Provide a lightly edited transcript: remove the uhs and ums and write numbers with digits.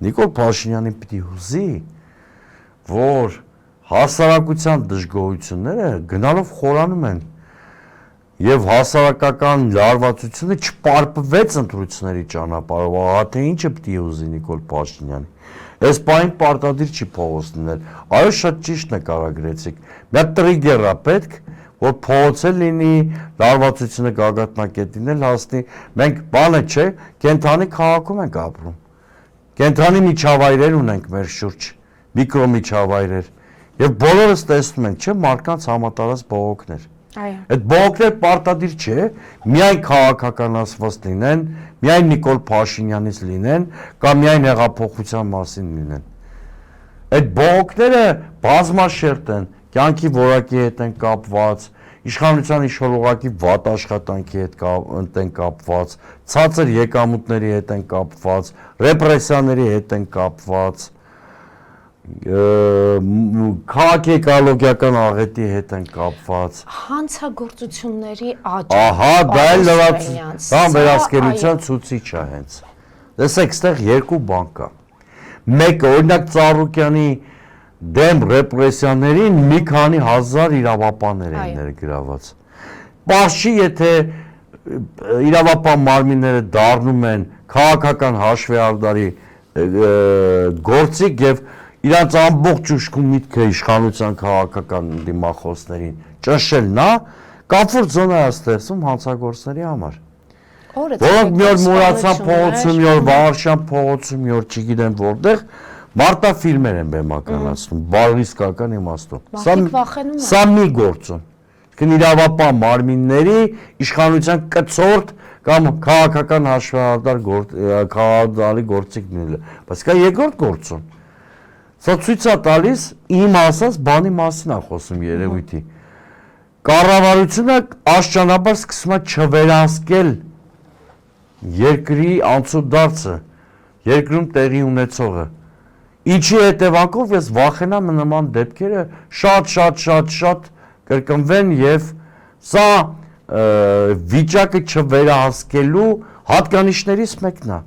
Նիկոլ Փաշինյանին պիտի հուզի, որ հասարակության դժգոհությունները գնալով խորանում են եւ հասարակական լարվածությունը չպարպվեց ընտրությունների ճանապարհով, ահա թե ինչը պիտի հուզի Նիկոլ Փաշինյանի։ Այս պահին պարտադիր չի փողոց լինել։ Այո, շատ ճիշտ նկարագրեցիք։ Մի հատ տրիգեր է պետք, որ փողոցը լինի, լարվածությունը գագաթնակետին էլ հասնի։ Մենք բանը չէ, կենթանի քաղաքում ենք ապրում։ Կենթանի միջավայրեր ունենք մեր շուրջ, միկրո միջավայրեր։ Եվ բոլորս տեսնում ենք, չէ, մարդկանց համատարած բողոքներ։ Այո։ Այդ բողոքներ պարտադիր չէ, միայն քաղաքականացված լինեն, միայն Նիկոլ Փաշինյանից լինեն, կամ միայն հեղափոխության մասին լինեն։ Այդ բողոքները բազմաշերտ են, կյանքի որակի հետ են կապված, իշխանության ինչ-որ ուղղակի վատ աշխատանքի հետ են կապված, ցածր եկամուտների հետ են կապված, ռեպրեսիաների հետ են կապված, քաղաք-էկոլոգիական աղետի հետ են կապված։ Հանցագործությունների աճ։ Ահա, դա էլ լրացուցիչ վերահսկելիության ցուցիչ է հենց։ Տեսեք, այստեղ երկու բան կա։ Մեկը, օրինակ Ծառուկյանի դեմ ռեպրեսիաներին մի քանի հազար իրավապաններ են ներգրաված։ Պարզ չի, եթե իրավապան մարմինները դառնում են քաղաքական հաշվեհարդարի գործիք եւ իրանց ամբողջ ուշքում միտքը իշխանության քաղաքական դիմախոսներին ճնշելն է, կամֆորտ զոնա է ստեղծում հանցագործների համար։ Որոնք մի օր Մուրացյան փողոցում, մի օր Վաղարշյան փողոցում, մի օր չգիտեմ որտեղ մարտաֆիլմեր են բեմականացնում, բարիսկական իմաստով։ Սա մի գործում։ Իսկ իրավապան մարմինների իշխանության կցորդ կամ քաղաքական հաշվեհարդար քաղաքացի գործիք լինելը։ Բայց կա երկրորդ գործում։ Սա ցույց է տալիս իմ ասած բանի մասին է խոսում երևույթի։ Կառավարությունը աշճանաբար սկսում է չվերահսկել երկրի անցուդարձը, երկրում տեղի ունեցողը։ Ինչի հետևանքով ես վախենամ նման դեպքերը շատ կրկնվեն եւ սա վիճակը չվերահսկելու հատկանիշներից մեկն է։